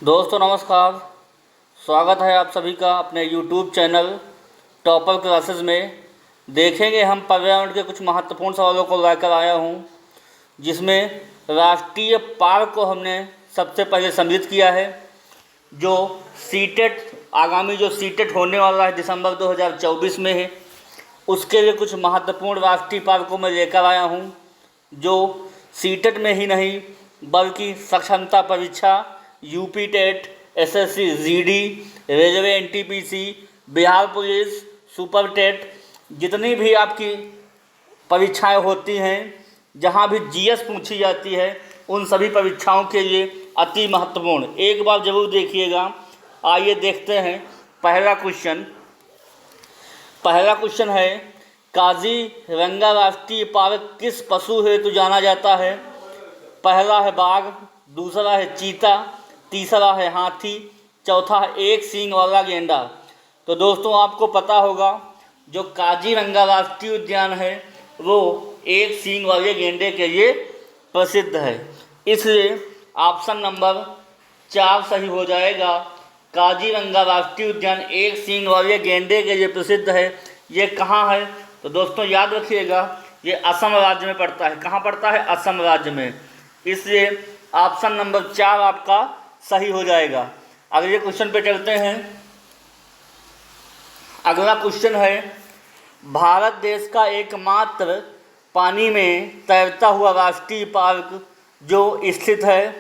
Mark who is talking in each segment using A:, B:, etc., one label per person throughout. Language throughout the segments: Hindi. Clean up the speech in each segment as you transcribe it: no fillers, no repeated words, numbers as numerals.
A: दोस्तों नमस्कार। स्वागत है आप सभी का अपने YouTube चैनल टॉपर क्लासेस में। देखेंगे हम पर्यावरण के कुछ महत्वपूर्ण सवालों को लेकर आया हूँ, जिसमें राष्ट्रीय पार्क को हमने सबसे पहले सम्मिलित किया है। जो सीटेट आगामी जो सीटेट होने वाला है दिसंबर 2024 में है, उसके लिए कुछ महत्वपूर्ण राष्ट्रीय पार्कों में लेकर आया हूँ, जो सीटेट में ही नहीं बल्कि सक्षमता परीक्षा, UP TET, SSC GD, railway NTPC, Bihar police, super TET, जितनी भी आपकी परीक्षाएं होती हैं, जहां भी जीएस पूछी जाती है, उन सभी परीक्षाओं के लिए अति महत्वपूर्ण। एक बार जरूर देखिएगा। आइए देखते हैं पहला क्वेश्चन है, काजीरंगा राष्ट्रीय पार्क किस पशु हेतु जाना जाता है? पहला है बाघ, दूसरा है चीता, तीसरा है हाथी, चौथा है एक सींग वाला गेंडा। तो दोस्तों आपको पता होगा जो काजीरंगा राष्ट्रीय उद्यान है वो एक सींग वाले गेंडे के लिए प्रसिद्ध है, इसलिए ऑप्शन नंबर 4 सही हो जाएगा। काजीरंगा राष्ट्रीय उद्यान एक सींग वाले गेंडे के लिए प्रसिद्ध है। ये कहाँ है? तो दोस्तों याद रखिएगा, ये असम राज्य में पड़ता है। कहाँ पड़ता है? असम राज्य में, इसलिए ऑप्शन नंबर 4 आपका सही हो जाएगा। अगले क्वेश्चन पे चलते हैं। अगला क्वेश्चन है, भारत देश का एकमात्र पानी में तैरता हुआ राष्ट्रीय पार्क जो स्थित है।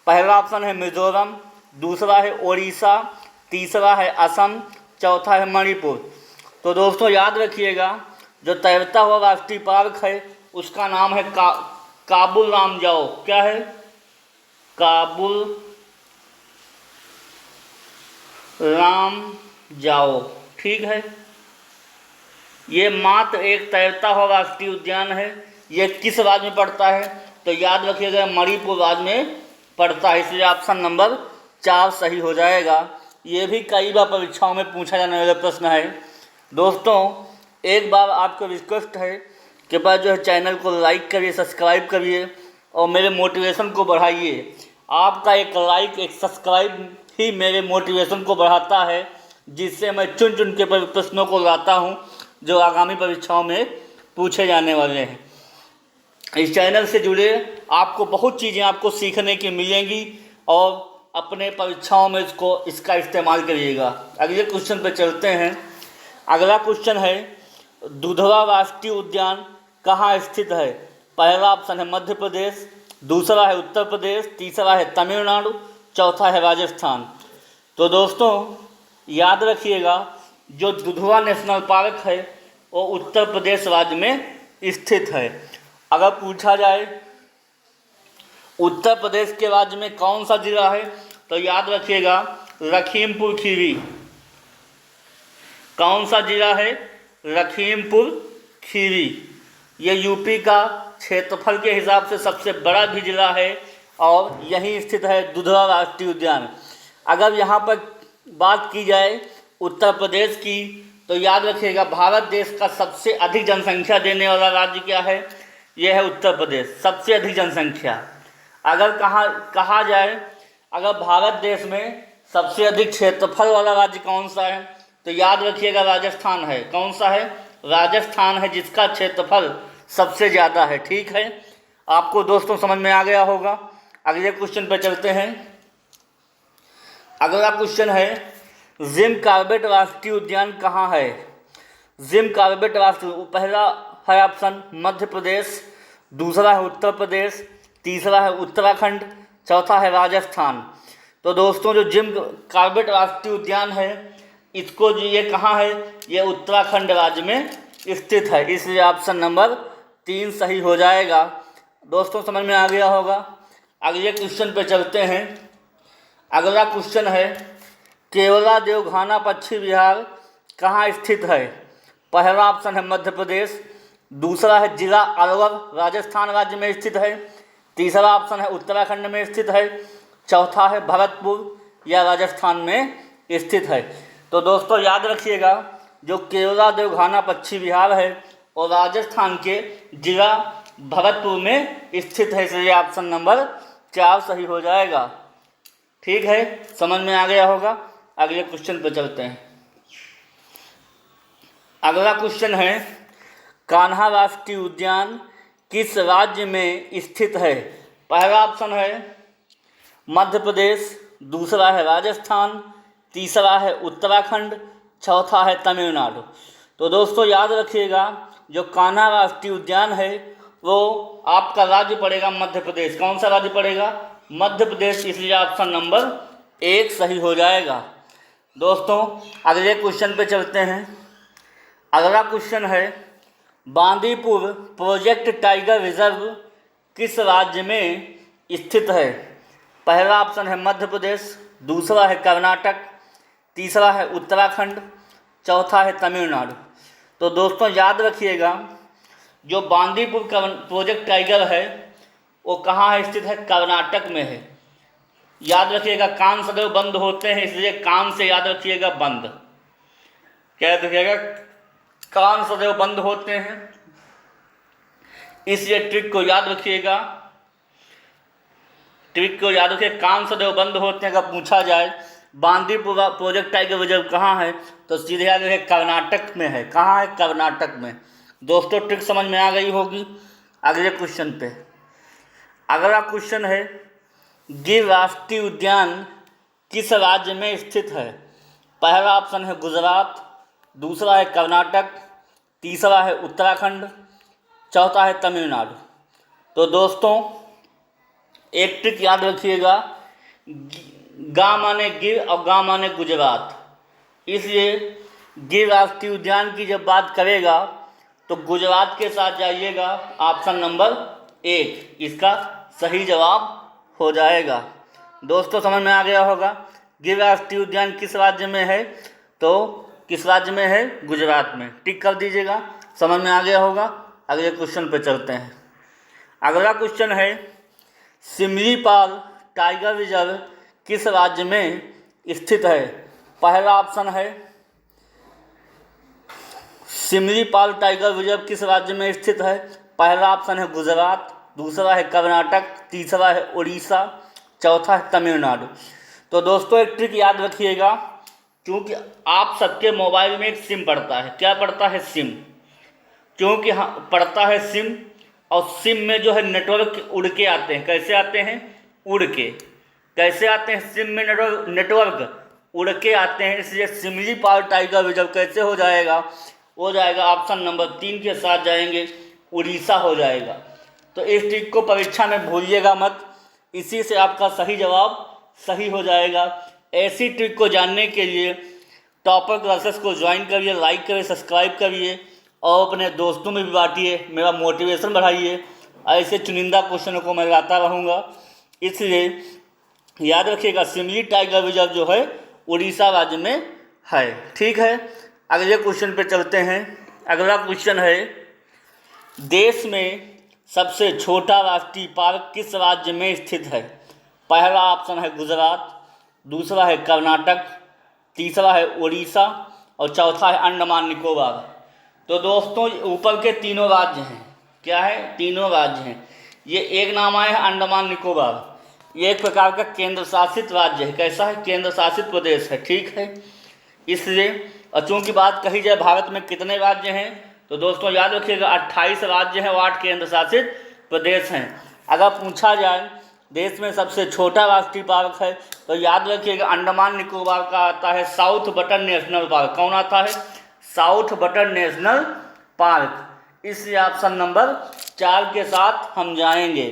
A: पहला ऑप्शन है मिजोरम, दूसरा है ओडिशा, तीसरा है असम, चौथा है मणिपुर। तो दोस्तों याद रखिएगा, जो तैरता हुआ राष्ट्रीय पार्क है उसका नाम है काबुल लामजाओ। क्या है? काबुल लामजाओ। ठीक है, ये मात्र एक तैरता हुआ राष्ट्रीय उद्यान है। ये किस राज्य में पड़ता है? तो याद रखिएगा, मणिपुर राज्य में पड़ता है, इसलिए ऑप्शन नंबर 4 सही हो जाएगा। ये भी कई बार परीक्षाओं में पूछा जाने वाला प्रश्न है। दोस्तों एक बार आपको रिक्वेस्ट है कि बस जो है चैनल को लाइक करिए, सब्सक्राइब करिए और मेरे मोटिवेशन को बढ़ाइए। आपका एक लाइक, एक सब्सक्राइब ही मेरे मोटिवेशन को बढ़ाता है, जिससे मैं चुन चुन के प्रश्नों को लाता हूं जो आगामी परीक्षाओं में पूछे जाने वाले हैं। इस चैनल से जुड़े आपको बहुत चीज़ें आपको सीखने की मिलेंगी और अपने परीक्षाओं में इसका इस्तेमाल करिएगा। अगले क्वेश्चन पर चलते हैं। अगला क्वेश्चन है, दुधवा राष्ट्रीय उद्यान कहाँ स्थित है? पहला ऑप्शन है मध्य प्रदेश, दूसरा है उत्तर प्रदेश, तीसरा है तमिलनाडु, चौथा है राजस्थान। तो दोस्तों याद रखिएगा, जो दुधवा नेशनल पार्क है वो उत्तर प्रदेश राज्य में स्थित है। अगर पूछा जाए उत्तर प्रदेश के राज्य में कौन सा जिला है, तो याद रखिएगा लखीमपुर खीरी। कौन सा जिला है? लखीमपुर खीरी। ये यूपी का क्षेत्रफल के हिसाब से सबसे बड़ा भी जिला है और यहीं स्थित है दुधवा राष्ट्रीय उद्यान। अगर यहाँ पर बात की जाए उत्तर प्रदेश की, तो याद रखिएगा भारत देश का सबसे अधिक जनसंख्या देने वाला राज्य क्या है? यह है उत्तर प्रदेश, सबसे अधिक जनसंख्या। अगर कहा जाए अगर भारत देश में सबसे अधिक क्षेत्रफल वाला राज्य कौन सा है, तो याद रखिएगा राजस्थान है। कौन सा है? राजस्थान है, जिसका क्षेत्रफल सबसे ज़्यादा है। ठीक है, आपको दोस्तों समझ में आ गया होगा। अगले क्वेश्चन पर चलते हैं। अगला क्वेश्चन है, जिम कॉर्बेट राष्ट्रीय उद्यान कहाँ है? जिम कॉर्बेट राष्ट्रीय, पहला है ऑप्शन मध्य प्रदेश, दूसरा है उत्तर प्रदेश, तीसरा है उत्तराखंड, चौथा है राजस्थान। तो दोस्तों जो जिम कॉर्बेट राष्ट्रीय उद्यान है इसको ये कहाँ है? ये उत्तराखंड राज्य में स्थित है, इसलिए ऑप्शन नंबर 3 सही हो जाएगा। दोस्तों समझ में आ गया होगा। अगले क्वेश्चन पे चलते हैं। अगला क्वेश्चन है, केवला देवघाना पक्षी विहार कहाँ स्थित है? पहला ऑप्शन है मध्य प्रदेश, दूसरा है जिला अलवर राजस्थान राज्य में स्थित है, तीसरा ऑप्शन है उत्तराखंड में स्थित है, चौथा है भरतपुर या राजस्थान में स्थित है। तो दोस्तों याद रखिएगा, जो केवला देवघाना पक्षी विहार है और राजस्थान के जिला भरतपुर में स्थित है, इसलिए ऑप्शन नंबर 4 सही हो जाएगा। ठीक है, समझ में आ गया होगा। अगले क्वेश्चन पर चलते हैं। अगला क्वेश्चन है, कान्हा राष्ट्रीय उद्यान किस राज्य में स्थित है? पहला ऑप्शन है मध्य प्रदेश, दूसरा है राजस्थान, तीसरा है उत्तराखंड, चौथा है तमिलनाडु। तो दोस्तों याद रखिएगा, जो कान्हा राष्ट्रीय उद्यान है वो आपका राज्य पड़ेगा मध्य प्रदेश। कौन सा राज्य पड़ेगा? मध्य प्रदेश, इसलिए ऑप्शन नंबर 1 सही हो जाएगा। दोस्तों अगले क्वेश्चन पे चलते हैं। अगला क्वेश्चन है, बांदीपुर प्रोजेक्ट टाइगर रिजर्व किस राज्य में स्थित है? पहला ऑप्शन है मध्य प्रदेश, दूसरा है कर्नाटक, तीसरा है उत्तराखंड, चौथा है तमिलनाडु। तो दोस्तों याद रखिएगा, जो बांदीपुर प्रोजेक्ट टाइगर है वो कहाँ है स्थित है? कर्नाटक में है। याद रखिएगा, कान सदैव बंद होते हैं, इसलिए कान से याद रखिएगा बंद। क्या रखिएगा? कान सदैव बंद होते हैं, इसलिए ट्रिक को याद रखिएगा। ट्रिक को याद रखिए, कान सदैव बंद होते हैं। अगर पूछा जाए बांदीपुर प्रोजेक्ट टाइगर रिजर्व कहाँ है, तो सीधे याद रखिए कर्नाटक में है। कहाँ है? कर्नाटक में। दोस्तों ट्रिक समझ में आ गई होगी। अगले क्वेश्चन पे, अगला क्वेश्चन है, गिर राष्ट्रीय उद्यान किस राज्य में स्थित है? पहला ऑप्शन है गुजरात, दूसरा है कर्नाटक, तीसरा है उत्तराखंड, चौथा है तमिलनाडु। तो दोस्तों एक ट्रिक याद रखिएगा, गा माने गिर और गा माने गुजरात, इसलिए गिर राष्ट्रीय उद्यान की जब बात करेगा तो गुजरात के साथ जाइएगा। ऑप्शन नंबर 1 इसका सही जवाब हो जाएगा। दोस्तों समझ में आ गया होगा, गिर राष्ट्रीय उद्यान किस राज्य में है? तो किस राज्य में है? गुजरात में। टिक कर दीजिएगा, समझ में आ गया होगा। अगले क्वेश्चन पर चलते हैं। अगला क्वेश्चन है, सिमलीपाल टाइगर रिजर्व किस राज्य में स्थित है? पहला ऑप्शन है सिमलीपाल टाइगर रिजर्व किस राज्य में स्थित है? पहला ऑप्शन है गुजरात, दूसरा है कर्नाटक, तीसरा है उड़ीसा, चौथा है तमिलनाडु। तो दोस्तों एक ट्रिक याद रखिएगा, क्योंकि आप सबके मोबाइल में एक सिम पड़ता है। क्या पड़ता है? सिम। क्योंकि हाँ पड़ता है सिम, और सिम में जो है नेटवर्क उड़ के आते हैं। कैसे आते हैं? उड़ के। कैसे आते हैं? सिम में नेटवर्क उड़ के आते हैं, इसलिए सिमलीपाल टाइगर रिजर्व कैसे हो जाएगा? हो जाएगा ऑप्शन नंबर 3 के साथ जाएंगे, उड़ीसा हो जाएगा। तो इस ट्रिक को परीक्षा में भूलिएगा मत, इसी से आपका सही जवाब सही हो जाएगा। ऐसी ट्रिक को जानने के लिए टॉपर क्लासेस को ज्वाइन करिए, लाइक करिए, सब्सक्राइब करिए और अपने दोस्तों में भी बांटिए, मेरा मोटिवेशन बढ़ाइए। ऐसे चुनिंदा क्वेश्चनों को मैं लाता रहूँगा, इसलिए याद रखिएगा सिमली टाइगर रिजर्व जो है उड़ीसा राज्य में है। ठीक है, अगले क्वेश्चन पे चलते हैं। अगला क्वेश्चन है, देश में सबसे छोटा राष्ट्रीय पार्क किस राज्य में स्थित है? पहला ऑप्शन है गुजरात, दूसरा है कर्नाटक, तीसरा है उड़ीसा और चौथा है अंडमान निकोबार। तो दोस्तों ऊपर के तीनों राज्य हैं। क्या है? तीनों राज्य हैं। ये एक नाम आया है अंडमान निकोबार, ये एक प्रकार का केंद्र शासित राज्य है। कैसा है? केंद्र शासित प्रदेश है। ठीक है, इसलिए और चूँकि बात कही जाए भारत में कितने राज्य हैं, तो दोस्तों याद रखिएगा 28 राज्य हैं और 8 केंद्र शासित प्रदेश हैं। अगर पूछा जाए देश में सबसे छोटा राष्ट्रीय पार्क है, तो याद रखिएगा अंडमान निकोबार का आता है साउथ बटन नेशनल पार्क। कौन आता है? South button national park. इसलिए ऑप्शन नंबर 4 के साथ हम जाएंगे।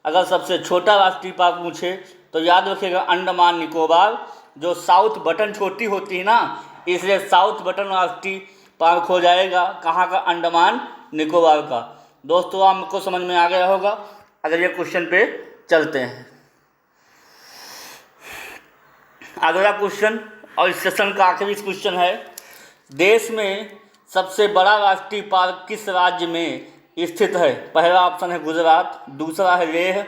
A: अगर सबसे छोटा राष्ट्रीय पार्क पूछे तो याद रखिएगा अंडमान निकोबार, जो साउथ बटन छोटी होती है ना, इसलिए साउथ बटन राष्ट्रीय पार्क हो जाएगा। कहाँ का? अंडमान निकोबार का। दोस्तों आपको समझ में आ गया होगा। अगले क्वेश्चन पे चलते हैं। अगला क्वेश्चन और इस सेशन का आखिरी क्वेश्चन है, देश में सबसे बड़ा राष्ट्रीय पार्क किस राज्य में स्थित है? पहला ऑप्शन है गुजरात, दूसरा है लेह,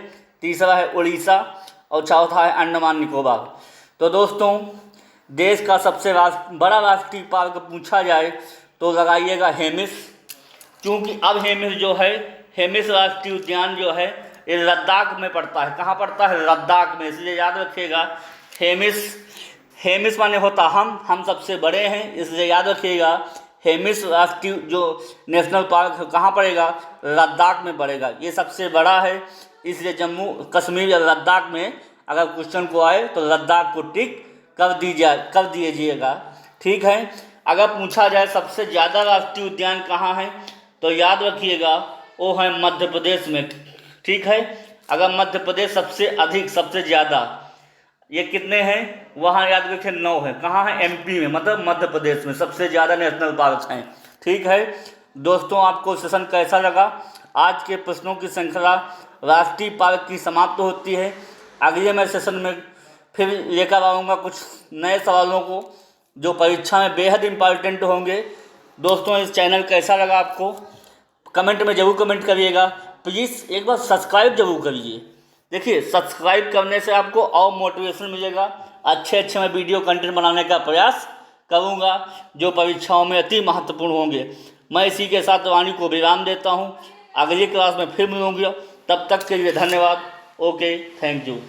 A: तीसरा है उड़ीसा और चौथा है अंडमान निकोबार। तो दोस्तों देश का सबसे बड़ा राष्ट्रीय पार्क पूछा जाए तो लगाइएगा हेमिस, क्योंकि अब हेमिस जो है, हेमिस राष्ट्रीय उद्यान जो है ये लद्दाख में पड़ता है। कहाँ पड़ता है? लद्दाख में। इसलिए याद रखिएगा हेमिस, हेमिस माने होता हम सबसे बड़े हैं, इसलिए याद रखिएगा हेमिस राष्ट्रीय जो नेशनल पार्क कहाँ पड़ेगा, लद्दाख में पड़ेगा। ये सबसे बड़ा है, इसलिए जम्मू कश्मीर या लद्दाख में अगर क्वेश्चन को आए तो लद्दाख को टिक कर दीजिएगा। ठीक है। अगर पूछा जाए सबसे ज़्यादा राष्ट्रीय उद्यान कहाँ है, तो याद रखिएगा वो है मध्य प्रदेश में। ठीक है। अगर मध्य प्रदेश सबसे अधिक सबसे ज़्यादा, ये कितने हैं, वहाँ याद रखिए 9 है। कहाँ है, एमपी में, मतलब मध्य प्रदेश में सबसे ज़्यादा नेशनल पार्क हैं। ठीक है दोस्तों, आपको सेशन कैसा लगा? आज के प्रश्नों की श्रृंखला राष्ट्रीय पार्क की समाप्त होती है। अगले मैं सेशन में फिर लेकर आऊँगा कुछ नए सवालों को जो परीक्षा में बेहद इम्पॉर्टेंट होंगे। दोस्तों, इस चैनल कैसा लगा आपको कमेंट में ज़रूर कमेंट करिएगा। प्लीज़ एक बार सब्सक्राइब जरूर करिए। देखिए, सब्सक्राइब करने से आपको और मोटिवेशन मिलेगा। अच्छे मैं वीडियो कंटेंट बनाने का प्रयास करूँगा जो परीक्षाओं में अति महत्वपूर्ण होंगे। मैं इसी के साथ वाणी को विराम देता हूँ। अगली क्लास में फिर मिलूँगी, तब तक के लिए धन्यवाद। Okay, thank you.